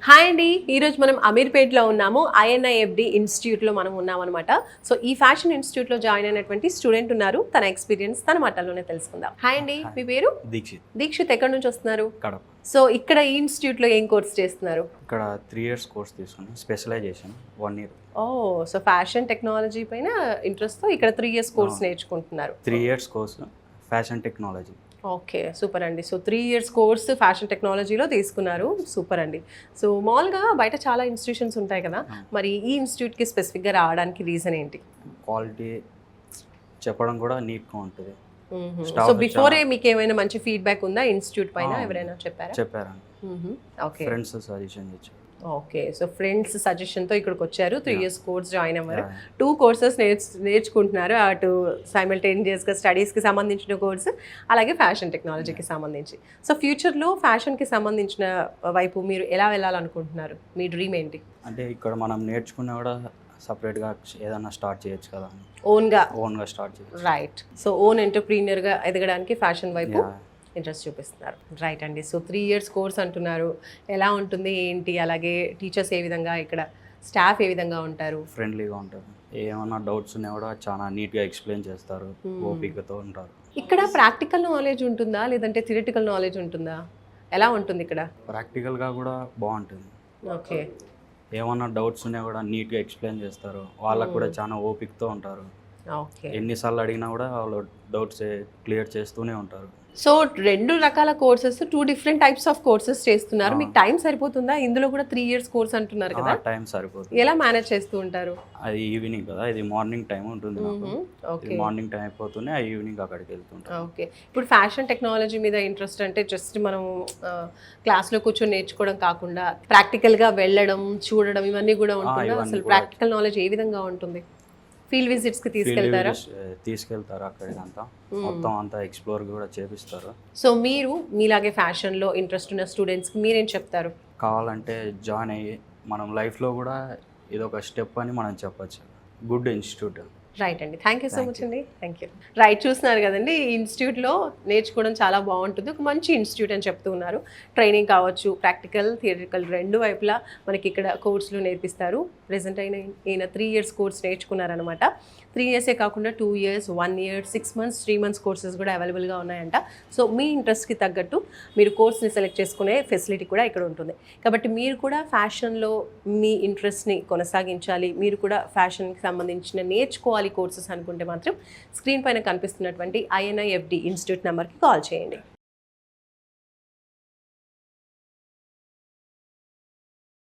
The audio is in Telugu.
హాయ్ అండి, ఈరోజు మనం అమీర్పేట్లో ఉన్నాము. INIFD ఇన్స్టిట్యూట్లో మనం ఉన్నామన్నమాట. సో ఈ ఫ్యాషన్ ఇన్స్టిట్యూట్లో జాయిన్ అయినటువంటి స్టూడెంట్ ఉన్నారు. తన ఎక్స్పీరియన్స్ తన మాటల్లోనే తెలుసుకుందాం. హాయ్ అండి, మీ పేరు? దీక్షిత్. ఎక్కడి నుంచి వస్తున్నారు? కడప. సో ఇక్కడ ఈ ఇన్స్టిట్యూట్లో ఏం కోర్స్ చేస్తున్నారు? ఇక్కడ 3 years కోర్స్ తీసుకున్నాను, specialisation 1 year. So fashion technology పైన ఇంట్రెస్ట్తో ఇక్కడ 3 years కోర్స్ నేర్చుకుంటున్నారు. 3 years course fashion technology. Okay, super అండి. సో 3 years కోర్స్ ఫ్యాషన్ టెక్నాలజీలో తీసుకున్నారు. సూపర్ అండి. సో మామూలుగా బయట చాలా ఇన్స్టిట్యూషన్స్ ఉంటాయి కదా, మరి ఈ ఇన్స్టిట్యూట్కి స్పెసిఫిక్గా రావడానికి రీజన్ ఏంటి? క్వాలిటీ చెప్పడం కూడా నీట్గా ఉంటుంది. సో బిఫోరే మీకు ఏమైనా మంచి ఫీడ్బ్యాక్ ఉందా ఇన్స్టిట్యూట్ పైన? ఎవరైనా చెప్పారా? ఓకే, ఫ్రెండ్స్ సజెషన్ ఇచ్చారు. ఓకే, సో ఫ్రెండ్స్ సజెషన్తో ఇక్కడికి వచ్చారు. 3 years కోర్స్ జాయిన్ అవ్వరు. 2 courses నేర్చుకుంటున్నారు. అటు సైమల్టేనియస్గా స్టడీస్కి సంబంధించిన కోర్సు, అలాగే ఫ్యాషన్ టెక్నాలజీకి సంబంధించి. సో ఫ్యూచర్లో ఫ్యాషన్కి సంబంధించిన వైపు మీరు ఎలా వెళ్ళాలనుకుంటున్నారు? మీ డ్రీమ్ ఏంటి? అంటే ఇక్కడ మనం నేర్చుకున్నా కూడా సపరేట్గా ఏదైనా స్టార్ట్ చేయొచ్చు కదా, ఓన్గా స్టార్ట్ చేయొచ్చు. రైట్. సో ఓన్ ఎంటర్ప్రీనియర్గా ఎదగడానికి ఫ్యాషన్ వైపు ఇంట్రెస్ట్ చూపిస్తున్నారు. రైట్ అండి. సో 3 years కోర్స్ అంటున్నారు. ఎలా ఉంటుంది ఏంటి, అలాగే టీచర్స్ ఏ విధంగా, ఇక్కడ స్టాఫ్ ఏ విధంగా ఉంటారు? ఫ్రెండ్లీగా ఉంటారు. ఏమన్నా డౌట్స్ ఉన్నా కూడా చాలా నీట్గా ఎక్స్ప్లెయిన్ చేస్తారు, ఓపికతో ఉంటారు. ఇక్కడ ప్రాక్టికల్ నాలెడ్జ్ ఉంటుందా, లేదంటే థియరిటికల్ నాలెడ్జ్ ఉంటుందా? ఎలా ఉంటుంది ఇక్కడ? ప్రాక్టికల్గా కూడా బాగుంటుంది. ఓకే, ఏమన్నా డౌట్స్ ఉన్నా కూడా నీట్గా ఎక్స్ప్లెయిన్ చేస్తారు. వాళ్ళకు కూడా చాలా ఓపికతో ఉంటారు. ఓకే, ఎన్నిసార్లు అడిగినా కూడా వాళ్ళు డౌట్స్ క్లియర్ చేస్తూనే ఉంటారు. సో 2 రకాల courses, 2 different types of courses చేస్తున్నారు. మీకు టైం సరిపోతుందా? ఇందులో కూడా 3 years కోర్స్ అంటున్నారు కదా, టైం సరిపోతుంది. ఎలా మేనేజ్ చేస్తూ ఉంటారు? అది ఈవినింగ్ కదా, ఇది మార్నింగ్ టైం ఉంటుంది. మార్నింగ్ టైం అయిపోతూనే ఈవినింగ్ అక్కడికి వెళ్తుంటాం. ఓకే, ఇప్పుడు ఫ్యాషన్ టెక్నాలజీ మీద ఇంట్రెస్ట్ అంటే జస్ట్ మనం క్లాస్లో కూర్చొని నేర్చుకోవడం కాకుండా ప్రాక్టికల్గా వెళ్ళడం, చూడడం, ఇవన్నీ కూడా ఉంటుందా? అసలు ప్రాక్టికల్ నాలెడ్జ్ ఏ విధంగా ఉంటుంది? ఫీల్డ్ విజిట్స్కి తీసుకెళ్తారు, అక్కడికంతా మొత్తం అంతా ఎక్స్ప్లోర్ కూడా చేపిస్తారు. సో మీరు మీలాగే ఫ్యాషన్లో ఇంట్రెస్ట్ ఉన్న స్టూడెంట్స్కి మీరేం చెప్తారు? కావాలంటే జాయిన్ అయ్యి మనం లైఫ్లో కూడా ఇదొక స్టెప్ అని మనం చెప్పచ్చు. Good institute. రైట్ అండి, థ్యాంక్ యూ సో మచ్ అండి. Thank you. రైట్, చూస్తున్నారు కదండి, ఈ ఇన్స్టిట్యూట్లో నేర్చుకోవడం చాలా బాగుంటుంది. ఒక మంచి ఇన్స్టిట్యూట్ అని చెప్తూ ఉన్నారు. ట్రైనింగ్ కావచ్చు, ప్రాక్టికల్, థియరిటికల్ రెండు వైపులా మనకి ఇక్కడ కోర్సులు నేర్పిస్తారు. ప్రెజెంట్ ఈయన 3 years కోర్స్ నేర్చుకున్నారనమాట. 3 years కాకుండా 2 years, 1 year, 6 months, 3 months courses కూడా అవైలబుల్గా ఉన్నాయంట. సో మీ ఇంట్రెస్ట్కి తగ్గట్టు మీరు కోర్స్ని సెలెక్ట్ చేసుకునే ఫెసిలిటీ కూడా ఇక్కడ ఉంటుంది. కాబట్టి మీరు కూడా ఫ్యాషన్లో మీ ఇంట్రెస్ట్ని కొనసాగించాలి, మీరు కూడా ఫ్యాషన్కి సంబంధించిన నేర్చుకోవాలి కోర్సెస్ అనుకుంటే మాత్రం స్క్రీన్ పైన కనిపిస్తున్నటువంటి INIFD ఇన్స్టిట్యూట్ నెంబర్కి కాల్ చేయండి.